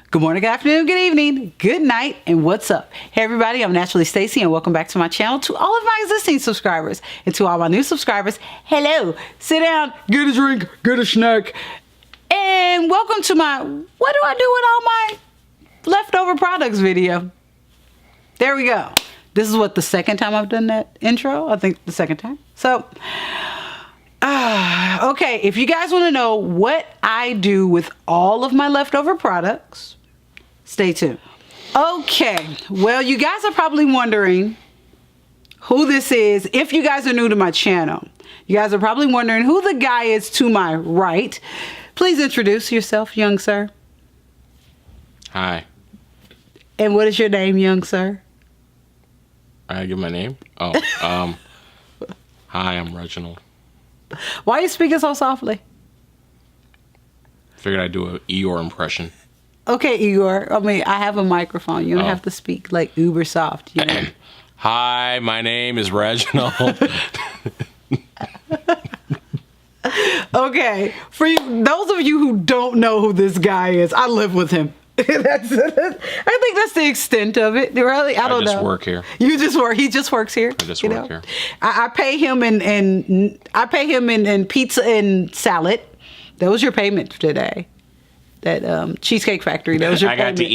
Good morning, good afternoon, good evening, good night, and what's up? Hey everybody, I'm NaturallyStacey and welcome back to my channel. To all of my existing subscribers and to all my new subscribers, hello. Sit down, get a drink, get a snack, and welcome to my what do I do with all my leftover products video. There we go. This is what, the second time I've done that intro? I think the second time. So, okay, if you guys want to know what I do with all of my leftover products, stay tuned. Okay, well, you guys are probably wondering who this is. If you guys are new to my channel, you guys are probably wondering who the guy is to my right. Please introduce yourself, young sir. Hi. And what is your name, young sir? I give my name? Oh, hi, I'm Reginald. Why are you speaking so softly? Figured I'd do a Eeyore impression. Okay, Igor. I mean, I have a microphone. You don't have to speak like uber soft, you know? Hi, my name is Reginald. Okay, for those of you who don't know who this guy is, I live with him. I think that's the extent of it. Really, I don't know. I just work here. You just work. He just works here. I just work here. I pay him in pizza and salad. That was your payment today. That Cheesecake Factory. That was your payment. I got to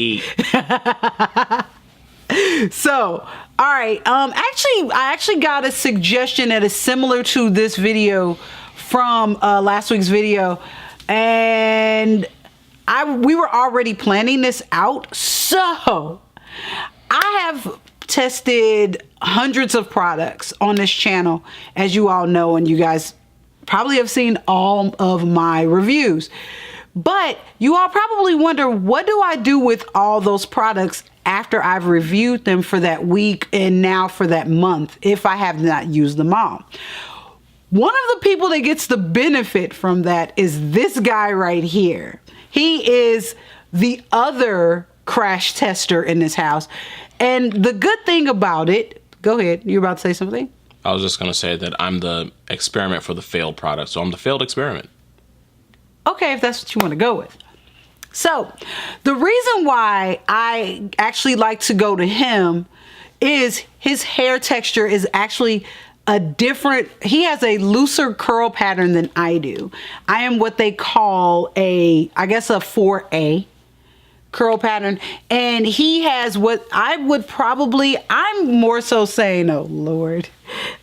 eat. So, all right. I actually got a suggestion that is similar to this video from last week's video, and we were already planning this out. So I have tested hundreds of products on this channel, as you all know, and you guys probably have seen all of my reviews. But you all probably wonder, what do I do with all those products after I've reviewed them for that week and now for that month if I have not used them all? One of the people that gets the benefit from that is this guy right here. He is the other crash tester in this house. And the good thing about it, go ahead, you're about to say something? I was just going to say that I'm the experiment for the failed product. So I'm the failed experiment. Okay, if that's what you want to go with. So the reason why I actually like to go to him is his hair texture is actually he has a looser curl pattern than I do. I am what they call I guess a 4A curl pattern. And he has what I'm more so saying, oh Lord,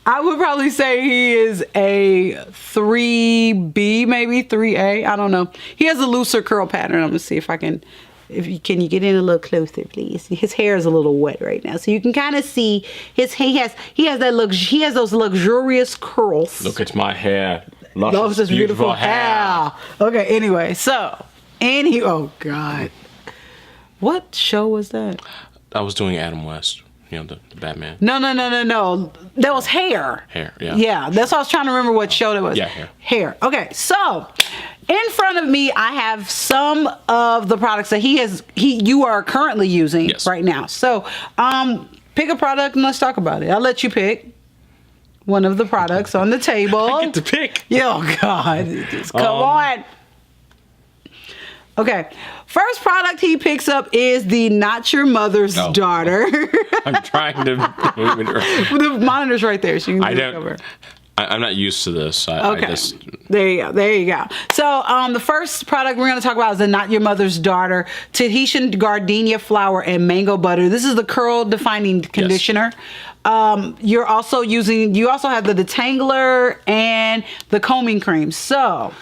I would probably say he is a 3B, maybe 3A. I don't know. He has a looser curl pattern. I'm gonna see if I can, can you get in a little closer, please? His hair is a little wet right now, so you can kind of see he has those luxurious curls. Look at my hair. Luscious, beautiful hair. Okay, anyway, so oh God, what show was that? I was doing Adam West, the Batman. No. That was Hair. Hair, yeah. Yeah, that's what I was trying to remember what show that was. Yeah, Hair. Hair. Okay, so in front of me, I have some of the products that you are currently using right now. So, pick a product and let's talk about it. I'll let you pick one of the products on the table. I get to pick. Oh God, just come on. Okay, first product he picks up is the Not Your Mother's Daughter. I'm trying to move it around. The monitor's right there. So you can move it over. I'm not used to this. Okay, there you go. There you go. So the first product we're going to talk about is the Not Your Mother's Daughter Tahitian Gardenia Flower and Mango Butter. This is the curl defining conditioner. Yes. You also have the detangler and the combing cream. So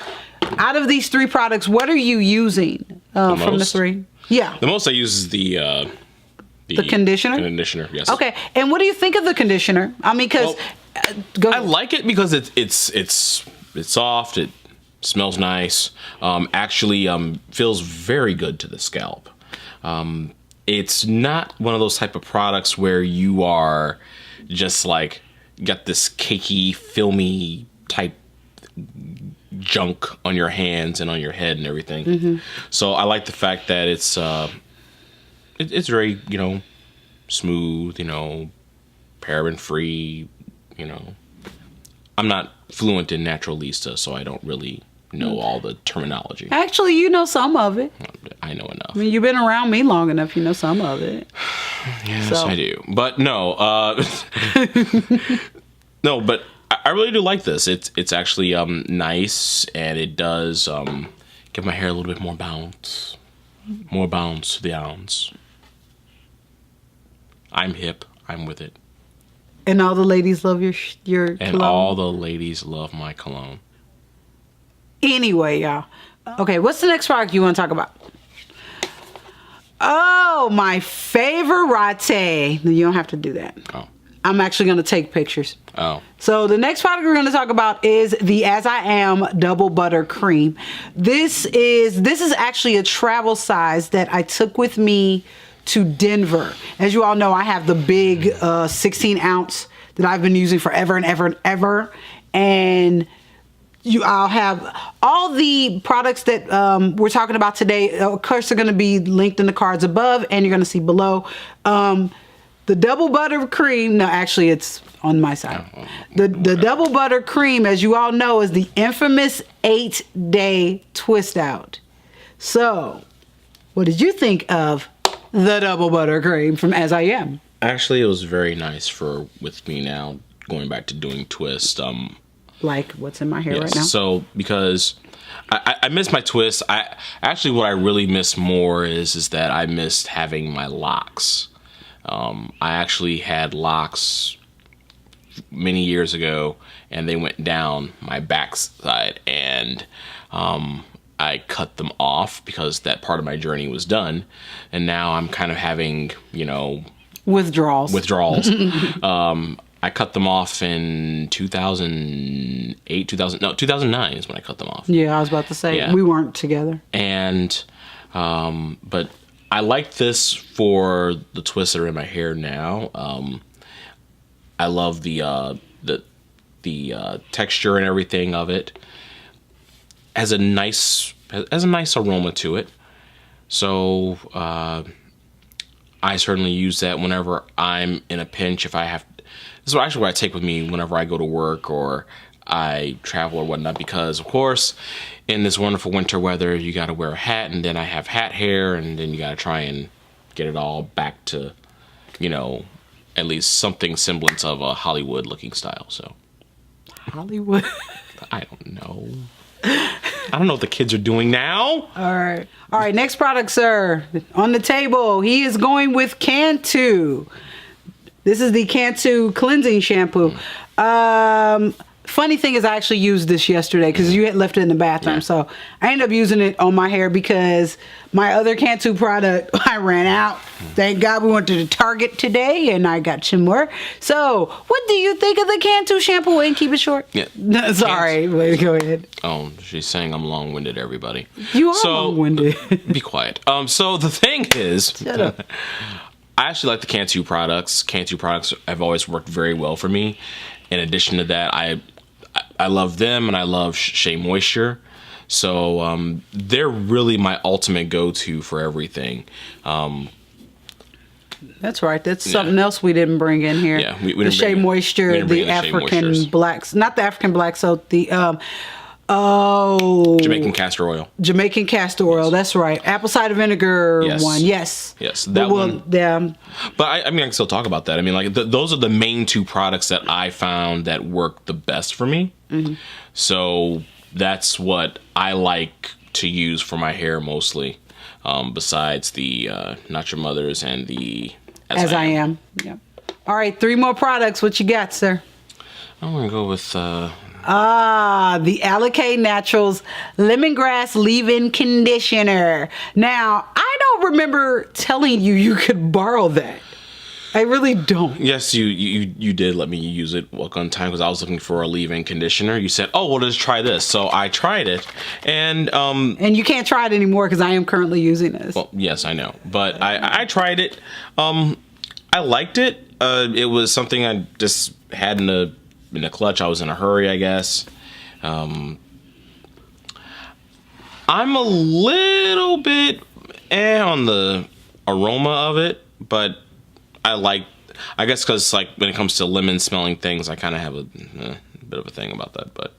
out of these three products, what are you using from the three? Yeah. The most I use is the conditioner? Conditioner, yes. Okay. And what do you think of the conditioner? I mean, because I like it because it's soft. It smells nice. Actually, feels very good to the scalp. It's not one of those type of products where you are just like got this cakey, filmy type junk on your hands and on your head and everything. Mm-hmm. So I like the fact that it's very smooth, paraben free. I'm not fluent in NaturallyStacey, so I don't really know all the terminology. Actually, you know some of it. I know enough. I mean, you've been around me long enough. You know some of it. Yes, I do. But no, no, but I really do like this. It's actually nice, and it does give my hair a little bit more bounce. More bounce to the ounce. I'm hip. I'm with it. And all the ladies love your And cologne. all the ladies love my cologne. Anyway, y'all. Okay, what's the next product you want to talk about? Oh, my favorite. You don't have to do that. Oh. I'm actually going to take pictures. Oh. So the next product we're going to talk about is the As I Am Double Butter Cream. This is actually a travel size that I took with me to Denver. As you all know, I have the big 16 ounce that I've been using forever and ever and ever. And I'll have all the products that we're talking about today. Of course, they're going to be linked in the cards above, and you're going to see below. The double butter cream. No, actually, it's on my side. The double butter cream, as you all know, is the infamous 8-day twist out. So, what did you think of the double butter cream from As I Am? Actually, it was very nice with me now going back to doing twist. Like what's in my hair Yes. right now? So because I miss my twist. What I really miss more is that I missed having my locks. I actually had locks many years ago, and they went down my backside, and I cut them off because that part of my journey was done, and now I'm kind of having, withdrawals. I cut them off in 2009 is when I cut them off. Yeah, I was about to say, Yeah. we weren't together. And, but I like this for the twists that are in my hair now. I love the texture and everything of it. Has a nice aroma to it. So, I certainly use that whenever I'm in a pinch. This is actually what I take with me whenever I go to work or I travel or whatnot, because of course in this wonderful winter weather you got to wear a hat, and then I have hat hair, and then you got to try and get it all back to at least something semblance of a Hollywood looking style. So Hollywood. I don't know what the kids are doing now. All right, next product, sir, on the table. He is going with Cantu. This is the Cantu cleansing shampoo. Funny thing is, I actually used this yesterday because you had left it in the bathroom. Yeah. So I ended up using it on my hair because my other Cantu product, I ran out. Thank God we went to the Target today and I got some more. So what do you think of the Cantu shampoo? And keep it short. Yeah. Sorry, wait, go ahead. Oh, she's saying I'm long-winded, everybody. You are long-winded. Be quiet. So the thing is, Shut up. I actually like the Cantu products. Cantu products have always worked very well for me. In addition to that, I love them, and I love Shea Moisture. So they're really my ultimate go-to for everything. That's right. That's something else we didn't bring in here. Yeah, we the didn't Shea bring Moisture, in the the Shea African Moistures. blacks, not the African black soap, the Jamaican castor oil. Jamaican castor oil. That's right. Apple cider vinegar Yes. one. Yes. Yes, that one. Yeah. But I mean, I can still talk about that. I mean, like those are the main two products that I found that work the best for me. Mm-hmm. So that's what I like to use for my hair mostly. Besides the Not Your Mother's and the As I Am. Yeah. All right, 3 more products. What you got, sir? I'm gonna go with the Alikay Naturals Lemongrass Leave-In Conditioner. Now, I don't remember telling you could borrow that. I really don't. Yes, you did let me use it one time because I was looking for a leave-in conditioner. You said, "Oh, well, let's try this." So I tried it, and you can't try it anymore because I am currently using this. well, yes, I know, but I tried it. I liked it. It was something I just had in a clutch. I was in a hurry, I guess. I'm a little bit on the aroma of it, but I guess because like when it comes to lemon smelling things, I kind of have a bit of a thing about that. But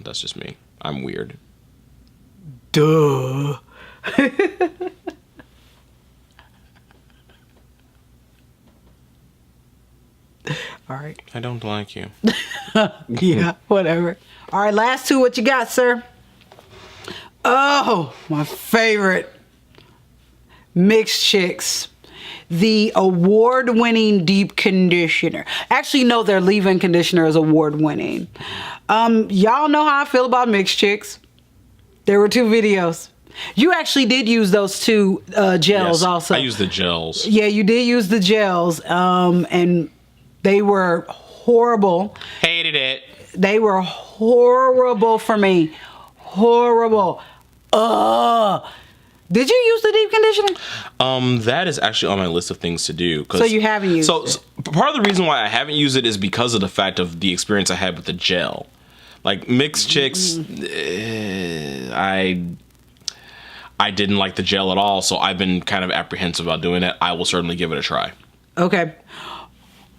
that's just me. I'm weird. Duh. All right. I don't like you. Yeah, whatever. All right, last two. What you got, sir? Oh, my favorite. Mixed Chicks. The award-winning deep conditioner. Actually, no, their leave-in conditioner is award-winning. Y'all know how I feel about Mixed Chicks. There were 2 videos. You actually did use those 2 gels Yes, also. I use the gels. Yeah, you did use the gels. And they were horrible. Hated it. They were horrible for me. Horrible. Did you use the deep conditioner? That is actually on my list of things to do. So you haven't used it? So part of the reason why I haven't used it is because of the fact of the experience I had with the gel. Like Mixed Chicks, I didn't like the gel at all, so I've been kind of apprehensive about doing it. I will certainly give it a try. Okay.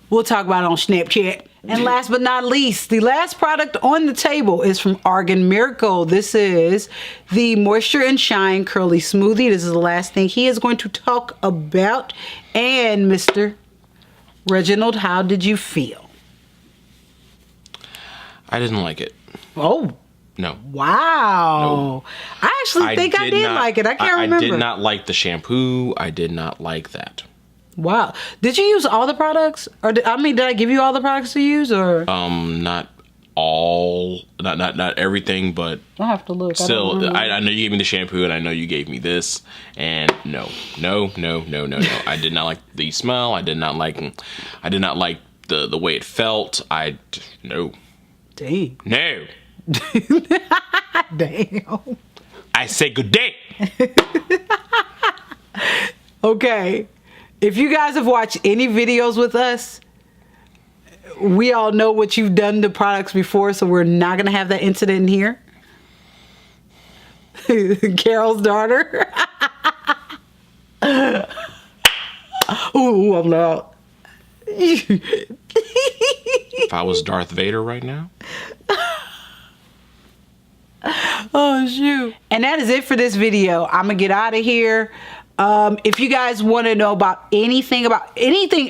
We'll talk about it on Snapchat. And last but not least, the last product on the table is from Argan Miracle. This is the Moisture and Shine Curly Smoothie. This is the last thing he is going to talk about. And Mr. Reginald, how did you feel? I didn't like it. Oh, No. wow. No. I actually think I did like it. I can't remember. I did not like the shampoo. I did not like that. Wow. Did you use all the products? Or did I give you all the products to use? Or Not all, not everything, but I'll have to look. still, I know you gave me the shampoo, and I know you gave me this, and no. I did not like the smell. I did not like the way it felt. No. Dang. No. Damn. I say good day. Okay. If you guys have watched any videos with us, we all know what you've done to products before, so we're not going to have that incident here. Carol's daughter. Ooh, I'm loud. If I was Darth Vader right now. Oh, shoot. And that is it for this video. I'm going to get out of here. If you guys want to know about anything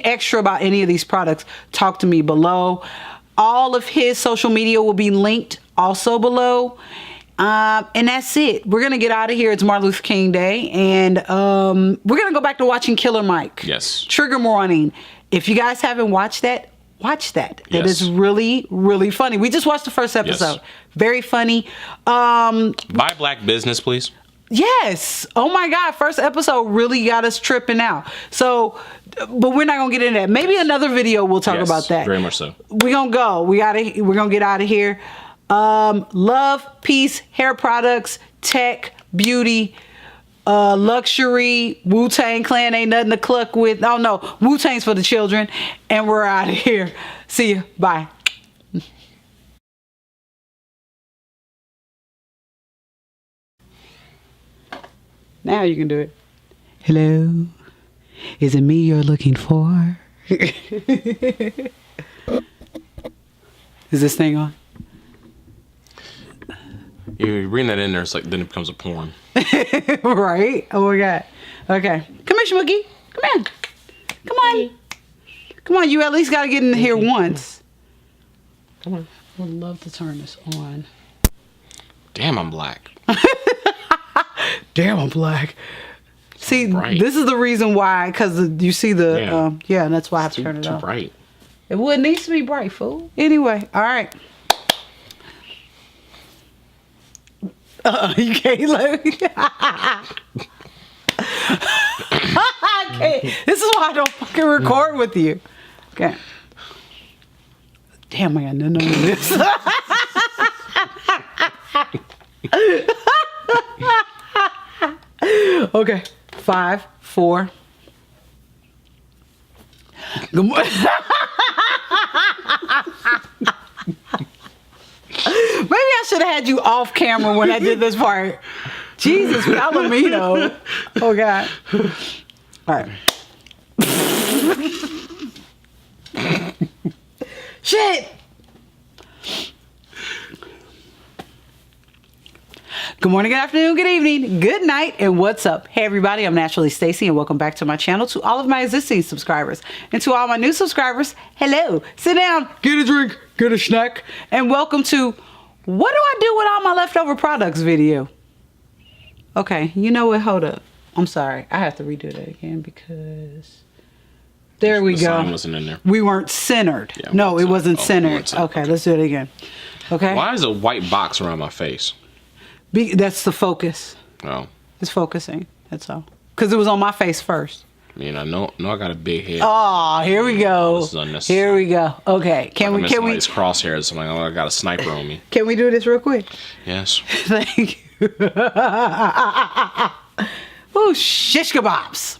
extra about any of these products, talk to me below. All of his social media will be linked also below. And that's it. We're going to get out of here. It's Martin Luther King Day. And we're going to go back to watching Killer Mike. Yes. Trigger warning. If you guys haven't watched that, watch that. That Yes. is really, really funny. We just watched the first episode. Yes. Very funny. Buy black business, please. Yes. Oh my God. First episode really got us tripping out. So, but we're not going to get into that. Maybe another video we'll talk Yes, about that. very much so. We're going to go. We're going to get out of here. Love, peace, hair products, tech, beauty, luxury, Wu-Tang Clan ain't nothing to cluck with. Oh no, Wu-Tang's for the children. And we're out of here. See you. Bye. Now you can do it. Hello. Is it me you're looking for? Is this thing on? You bring that in there, it's like then it becomes a porn. Right? Oh my God. Okay. Come here, Schmookie. Come in. Come on. Come on, you at least gotta get in here once. Come on. I would love to turn this on. Damn, I'm black. Damn, I'm black. See, bright. this is the reason why, because you see the, Yeah. that's why I have to turn it Too off. bright. It would needs to be bright, fool. Anyway, all right. You can't let me. I can't. This is why I don't fucking record with you. Okay. Damn, I got nothing on this. Okay. 5, 4. Good morning. Maybe I should have had you off camera when I did this part. Jesus, Palomino. Oh, God. All right. Shit. Good morning, good afternoon, good evening, good night, and what's up? Hey everybody, I'm NaturallyStacey, and welcome back to my channel. To all of my existing subscribers and to all my new subscribers, hello. Sit down, get a drink, get a snack, and welcome to What Do I Do With All My Leftover Products video. Okay, you know what? Hold up. I'm sorry. I have to redo that again because there we The go. sign wasn't in there. We weren't centered. Yeah, No, it wasn't we centered. weren't centered. Okay, let's do it again. Okay. Why is a white box around my face? That's the focus. Oh, It's focusing. That's all. Because it was on my face first. I mean, I know I got a big head. Oh, here we go. This is unnecessary. Here we go. Okay. Can we These crosshairs. I'm like, oh, I got a sniper on me. can we do this real quick? Yes. Thank you. Ooh, shish kebabs.